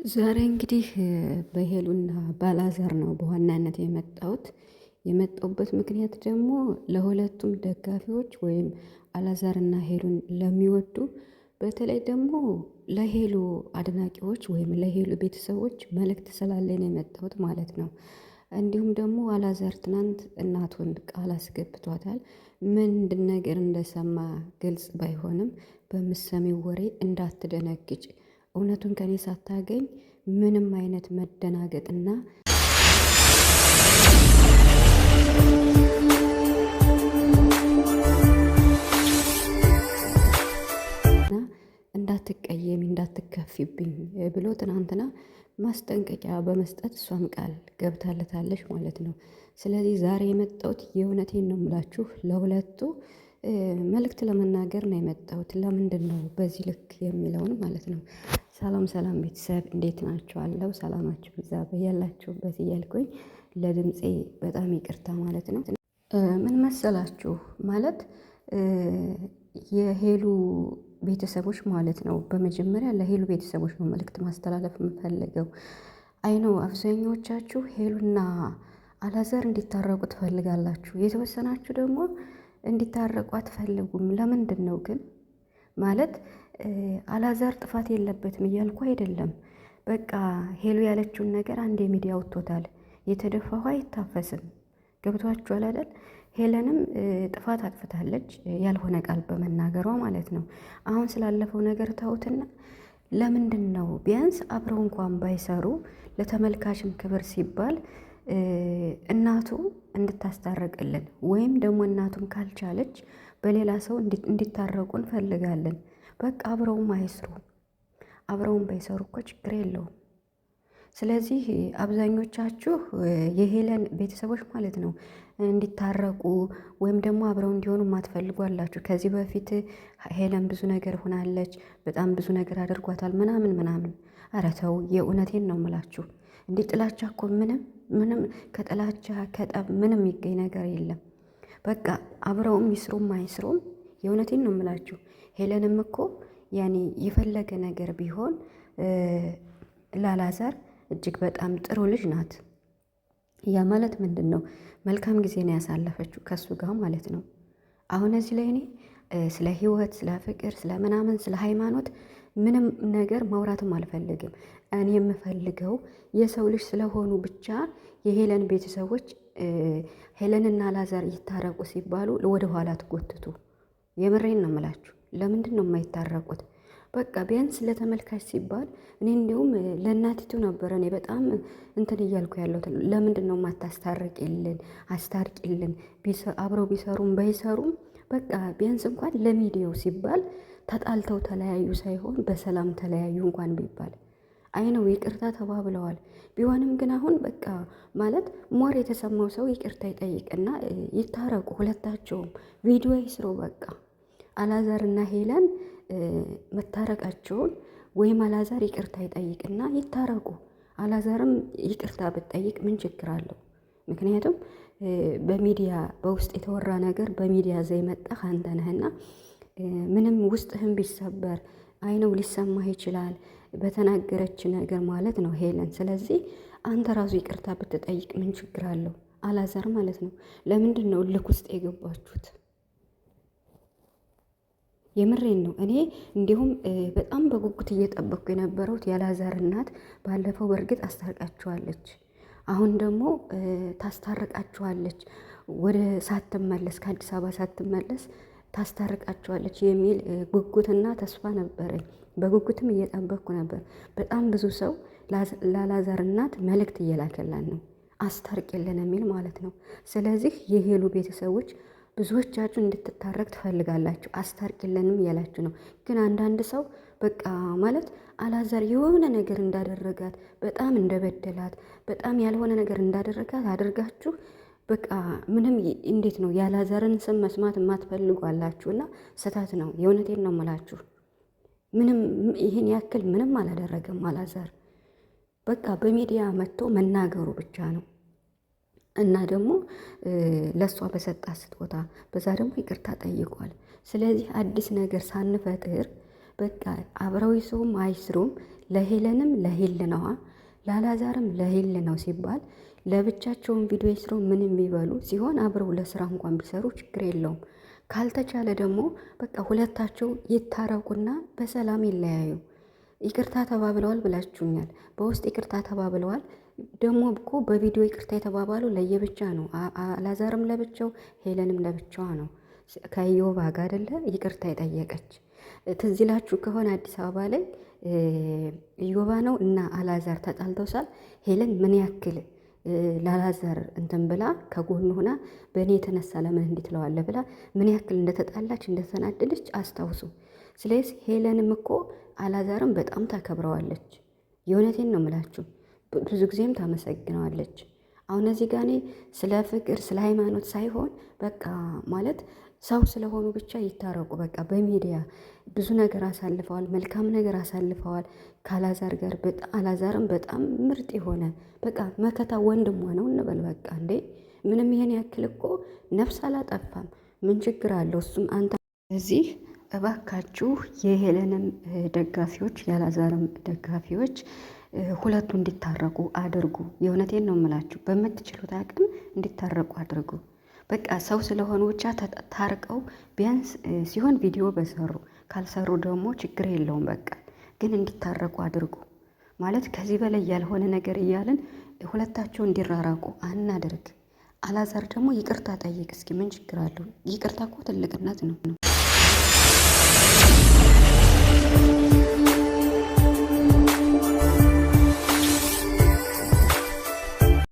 ዛሬ እንግዲህ በሄሉና ባላዛር ነው በዋናነት የመጣሁበት ምክንያት ደግሞ ለሁለቱም ደጋፊዎች ወይም አላዛርና ሄሉን ለሚወዱ በተለይ ደግሞ ለሄሉ አድናቂዎች ወይም ለሄሉ ቤተሰቦች መልእክት ስላለኝ ነው የመጣሁት ማለት ነው። እንዲሁም ደግሞ አላዛር ትናንት እናቱን ቃል አስገብቷታል። ምንድን ነገር እንደሰማ ግልጽ ባይሆንም በምሰሚው ወሬ እንዳትደነግጭ፣ እውነቱን ከኔ ሳታገኝ ምንም አይነት መደናገጥና እንዳትቀየሚ እንዳትከፊብኝ ብሎ ትናንትና ማስጠንቀቂያ በመስጠት እሷም ቃል ገብታለታለች ማለት ነው። ስለዚህ ዛሬ የመጣሁት የእውነቴን ነው የምላችሁ ለሁለቱ መልእክት ለመናገር ነው የመጣሁት። ለምንድን ነው በዚህ ልክ የሚለውን ማለት ነው። ሰላም ሰላም ቤተሰብ እንዴት ናችኋለሁ? ሰላማችሁ ይብዛ በያላችሁበት እያልኩኝ ለድምፄ በጣም ይቅርታ ማለት ነው። ምን መሰላችሁ ማለት የሄሉ ቤተሰቦች ማለት ነው። በመጀመሪያ ለሄሉ ቤተሰቦች ነው መልእክት ማስተላለፍ የምፈልገው። አይነው አብዛኛዎቻችሁ ሄሉና አላዛር እንዲታረቁ ትፈልጋላችሁ፣ የተወሰናችሁ ደግሞ እንዲታረቁ አትፈልጉም። ለምንድን ነው ግን? ማለት አላዛር ጥፋት የለበትም እያልኩ አይደለም። በቃ ሄሉ ያለችውን ነገር አንድ የሚዲያ አውጥቶታል። የተደፋ ውሃ አይታፈስም። ገብቷችኋል አይደል? ሄለንም ጥፋት አጥፍታለች ያልሆነ ቃል በመናገሯ ማለት ነው። አሁን ስላለፈው ነገር ተውትና ለምንድን ነው ቢያንስ አብረው እንኳን ባይሰሩ ለተመልካችም ክብር ሲባል እናቱ እንድታስታርቅልን ወይም ደግሞ እናቱም ካልቻለች በሌላ ሰው እንዲታረቁ እንፈልጋለን። በቃ አብረውም አይስሩ፣ አብረውም ባይሰሩ እኮ ችግር የለውም። ስለዚህ አብዛኞቻችሁ የሄለን ቤተሰቦች ማለት ነው እንዲታረቁ ወይም ደግሞ አብረው እንዲሆኑ የማትፈልጉ አላችሁ። ከዚህ በፊት ሄለን ብዙ ነገር ሆናለች፣ በጣም ብዙ ነገር አድርጓታል ምናምን። ኧረ ተው፣ የእውነቴን ነው የምላችሁ። እንዲህ ጥላቻ እኮ ምንም ከጥላቻ ከጠብ ምንም የሚገኝ ነገር የለም። በቃ አብረውም ይስሩም አይስሩም የእውነቴን ነው የምላችሁ። ሄለንም እኮ ያኔ የፈለገ ነገር ቢሆን ላላዛር እጅግ በጣም ጥሩ ልጅ ናት። ያ ማለት ምንድን ነው? መልካም ጊዜ ነው ያሳለፈችው ከሱ ጋር ማለት ነው። አሁን እዚህ ላይ እኔ ስለ ህይወት፣ ስለ ፍቅር፣ ስለ ምናምን፣ ስለ ሃይማኖት ምንም ነገር ማውራትም አልፈልግም። እኔ የምፈልገው የሰው ልጅ ስለሆኑ ብቻ የሄለን ቤተሰቦች ሄለንና አላዛር ይታረቁ ሲባሉ ወደ ኋላ ትጎትቱ። የምሬን ነው የምላችሁ። ለምንድን ነው የማይታረቁት? በቃ ቢያንስ ለተመልካች ሲባል እኔ እንዲሁም ለእናቲቱ ነበረ እኔ በጣም እንትን እያልኩ ያለሁት። ለምንድን ነው የማታስታርቂልን? አስታርቂልን። አብረው ቢሰሩም ባይሰሩም በቃ ቢያንስ እንኳን ለሚዲያው ሲባል ተጣልተው ተለያዩ ሳይሆን በሰላም ተለያዩ እንኳን ቢባል አይነው ይቅርታ ተባብለዋል። ቢሆንም ግን አሁን በቃ ማለት ሞር የተሰማው ሰው ይቅርታ ይጠይቅና ይታረቁ። ሁለታቸውም ቪዲዮ ይስሩ። በቃ አላዛርና ሄለን መታረቃቸውን ወይም አላዛር ይቅርታ ይጠይቅና ይታረቁ። አላዛርም ይቅርታ ብትጠይቅ ምን ችግር አለው? ምክንያቱም በሚዲያ በውስጥ የተወራ ነገር በሚዲያ ዘይ መጣህ አንተ ነህና ምንም ውስጥህም ቢሰበር አይነው ሊሰማህ ይችላል በተናገረች ነገር ማለት ነው ሄለን። ስለዚህ አንተ ራሱ ይቅርታ ብትጠይቅ ምን ችግር አለው? አላዛር ማለት ነው። ለምንድን ነው ልክ ውስጥ የገባችሁት? የምሬን ነው። እኔ እንዲሁም በጣም በጉጉት እየጠበቅኩ የነበረው የአላዛር እናት ባለፈው በእርግጥ አስታርቃችኋለች፣ አሁን ደግሞ ታስታርቃችኋለች፣ ወደ ሳትመለስ ከአዲስ አበባ ሳትመለስ ታስታርቃችኋለች የሚል ጉጉትና ተስፋ ነበረኝ። በጉጉትም እየጠበቅኩ ነበር። በጣም ብዙ ሰው ለአላዛር እናት መልእክት እየላከላን ነው አስታርቂልን የሚል ማለት ነው። ስለዚህ የሄሉ ቤተሰቦች ብዙዎቻችሁ እንድትታረቅ ትፈልጋላችሁ፣ አስታርቂልንም እያላችሁ ነው። ግን አንዳንድ ሰው በቃ ማለት አላዛር የሆነ ነገር እንዳደረጋት በጣም እንደበደላት በጣም ያልሆነ ነገር እንዳደረጋት አድርጋችሁ በቃ ምንም እንዴት ነው የአላዛርን ስም መስማት የማትፈልጉ አላችሁና ስህተት ነው። የእውነቴን ነው የምላችሁ። ምንም ይህን ያክል ምንም አላደረገም አላዛር። በቃ በሚዲያ መጥቶ መናገሩ ብቻ ነው። እና ደግሞ ለሷ በሰጣት ስጦታ በዛ ደግሞ ይቅርታ ጠይቋል። ስለዚህ አዲስ ነገር ሳንፈጥር በቃ አብረው ይስሩም አይስሩም ለሄለንም ለሄልነዋ ላላዛርም ለሄል ነው ሲባል ለብቻቸውን ቪዲዮ ይስሩ ምን የሚበሉ ሲሆን አብረው ለስራ እንኳን ቢሰሩ ችግር የለውም። ካልተቻለ ደግሞ በቃ ሁለታቸው ይታረቁና በሰላም ይለያዩ። ይቅርታ ተባብለዋል ብላችሁኛል። በውስጥ ይቅርታ ተባብለዋል። ደግሞ እኮ በቪዲዮ ይቅርታ የተባባሉ ለየብቻ ነው። አላዛርም ለብቻው ሄለንም ለብቻዋ ነው። ከኢዮባ ጋር አይደለ ይቅርታ የጠየቀች። ትዝ ይላችሁ ከሆነ አዲስ አበባ ላይ ኢዮባ ነው እና አላዛር ተጣልተው ሳል ሄለን ምን ያክል ላላዛር እንትን ብላ ከጎኑ ሆና በእኔ የተነሳ ለምን እንዲህ ትለዋለህ ብላ ምን ያክል እንደተጣላች እንደተናደደች አስታውሱ። ስለዚህ ሄለንም እኮ አላዛርም በጣም ታከብረዋለች። የእውነቴን ነው የምላችሁ። ብዙ ጊዜም ታመሰግነዋለች። አሁን እዚህ ጋር እኔ ስለ ፍቅር ስለ ሃይማኖት ሳይሆን በቃ ማለት ሰው ስለሆኑ ብቻ ይታረቁ። በቃ በሚዲያ ብዙ ነገር አሳልፈዋል፣ መልካም ነገር አሳልፈዋል ከአላዛር ጋር። አላዛርም በጣም ምርጥ የሆነ በቃ መከታ ወንድሟ ነው እንበል። በቃ እንዴ ምንም ይሄን ያክል እኮ ነፍስ አላጠፋም። ምን ችግር አለው? እሱም አንተ እዚህ እባካችሁ የሄለንም ደጋፊዎች የአላዛርም ደጋፊዎች ሁለቱ እንዲታረቁ አድርጉ። የእውነቴን ነው የምላችሁ። በምትችሉት አቅም እንዲታረቁ አድርጉ። በቃ ሰው ስለሆኑ ብቻ ታርቀው ቢያንስ ሲሆን ቪዲዮ በሰሩ ካልሰሩ ደግሞ ችግር የለውም። በቃ ግን እንዲታረቁ አድርጉ። ማለት ከዚህ በላይ ያልሆነ ነገር እያልን ሁለታቸው እንዲራራቁ አናድርግ። አላዛር ደግሞ ይቅርታ ጠይቅ እስኪ፣ ምን ችግር አለው? ይቅርታ እኮ ትልቅነት ነው።